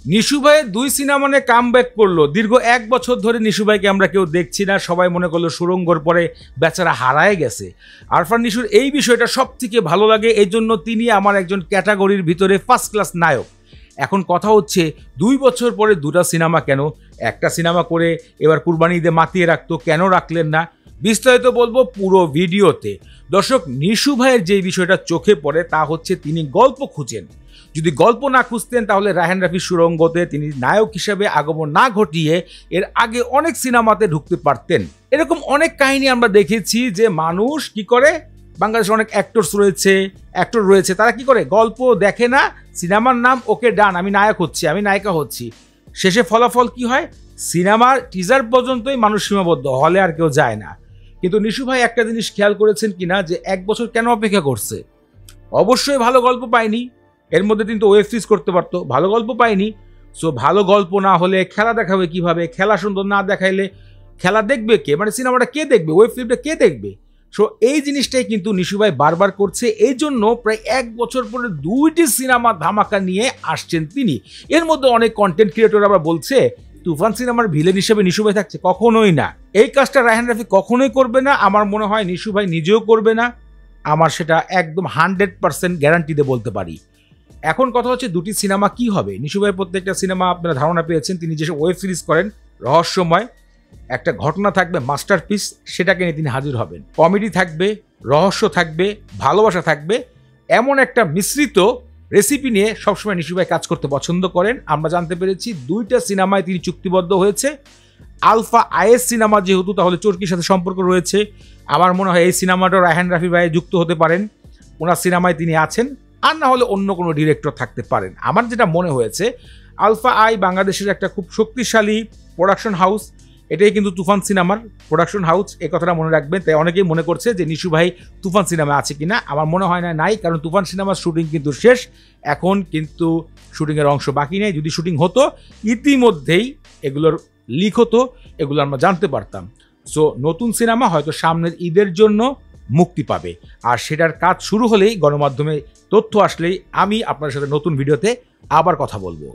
নিশু ভাই 2 সিনেমা নিয়ে কামব্যাক করলো। দীর্ঘ 1 বছর ধরে নিশু ভাইকে আমরা কেউ দেখছি না, সবাই মনে করলো সুরঙ্গর পরে বেচারা হারায় গেছে। আরফান নিশুর এই বিষয়টা সব থেকে ভালো লাগে, এই জন্য তিনি আমার একজন ক্যাটাগরির ভিতরে ফার্স্ট ক্লাস নায়ক। এখন কথা হচ্ছে 2 বছর পরে 2টা সিনেমা কেন? একটা সিনেমা করে এবার কুরবানি ঈদে মাতিয়ে রাখতো, কেন রাখলেন না? বিস্তারিত বলবো পুরো ভিডিওতে। দর্শক, নিশু ভাইয়ের যে বিষয়টা চোখে পড়ে তা হচ্ছে তিনি গল্প খুঁজেন। যদি গল্প না খুঁজতেন তাহলে রায়হান রাফির সুরঙ্গতে তিনি নায়ক হিসেবে আগমন না ঘটিয়ে এর আগে অনেক সিনেমাতে ঢুকতে পারতেন। এরকম অনেক কাহিনী আমরা দেখেছি যে মানুষ কি করে, বাংলাদেশে অনেক অ্যাক্টর রয়েছে, তারা কি করে, গল্প দেখে না, সিনেমার নাম ওকে ডান, আমি নায়ক হচ্ছি, আমি নায়িকা হচ্ছি, শেষে ফলাফল কি হয়, সিনেমার টিজার পর্যন্তই মানুষ সীমাবদ্ধ, হলে আর কেউ যায় না। কিন্তু নিশু ভাই একটা জিনিস খেয়াল করেছেন কিনা যে 1 বছর কেন অপেক্ষা করছে? অবশ্যই ভালো গল্প পায়নি, এর মধ্যে কিন্তু ওয়েব সিরিজ করতে পারতো, ভালো গল্প পায়নি। সো ভালো গল্প না হলে খেলা দেখাবে কিভাবে? খেলা সুন্দর না দেখাইলে খেলা দেখবে কে, মানে সিনেমাটা কে দেখবে, ওয়েব ফিল্মটা কে দেখবে? সো এই জিনিসটাই কিন্তু নিশু ভাই বারবার করছে, এই জন্য প্রায় 1 বছর পরে 2টি সিনেমা ধামাকা নিয়ে আসছেন তিনি। এর মধ্যে অনেক কন্টেন্ট ক্রিয়েটর আবার বলছে তুফান সিনেমার ভিলেন হিসেবে নিশু ভাই থাকছে, কখনোই না। এই কাজটা রায়হান রাফি কখনোই করবে না, আমার মনে হয় নিশু ভাই নিজেও করবে না, আমার সেটা একদম 100% গ্যারান্টি দিয়ে বলতে পারি। এখন কথা হচ্ছে 2টি সিনেমা কি হবে? নিশু ভাই প্রত্যেকটা সিনেমা আপনারা ধারণা পেয়েছেন, তিনি যেসব ওয়েব সিরিজ করেন রহস্যময়, একটা ঘটনা থাকবে মাস্টারপিস, সেটাকে নিয়ে তিনি হাজির হবেন। কমেডি থাকবে, রহস্য থাকবে, ভালোবাসা থাকবে, এমন একটা মিশ্রিত রেসিপি নিয়ে সবসময় নিশু ভাই কাজ করতে পছন্দ করেন। আমরা জানতে পেরেছি 2টা সিনেমায় তিনি চুক্তিবদ্ধ হয়েছে। আলফা আইএস সিনেমা যেহেতু, তাহলে চরকির সাথে সম্পর্ক রয়েছে। আমার মনে হয় এই সিনেমাটা রায়হান রাফি ভাই যুক্ত হতে পারেন, ওনার সিনেমায় তিনি আছেন, আর না হলে অন্য কোনো ডিরেক্টর থাকতে পারেন। আমার যেটা মনে হয়েছে, আলফা আই বাংলাদেশের একটা খুব শক্তিশালী প্রোডাকশন হাউস, এটাই কিন্তু তুফান সিনেমার প্রোডাকশন হাউস, এই কথাটা মনে রাখবেন। তাই অনেকেই মনে করছে যে নিশু ভাই তুফান সিনেমা আছে কিনা, আমার মনে হয় না নাই, কারণ তুফান সিনেমার শুটিং কিন্তু শেষ, এখন কিন্তু শুটিংয়ের অংশ বাকি নেই। যদি শুটিং হতো ইতিমধ্যেই এগুলোর লিক হতো, এগুলো আমরা জানতে পারতাম। সো নতুন সিনেমা হয়তো সামনের ঈদের জন্য মুক্তি পাবে, আর সেটার কাজ শুরু হলেই, গণমাধ্যমে তথ্য আসলেই আমি আপনার সাথে নতুন ভিডিওতে আবার কথা বলবো।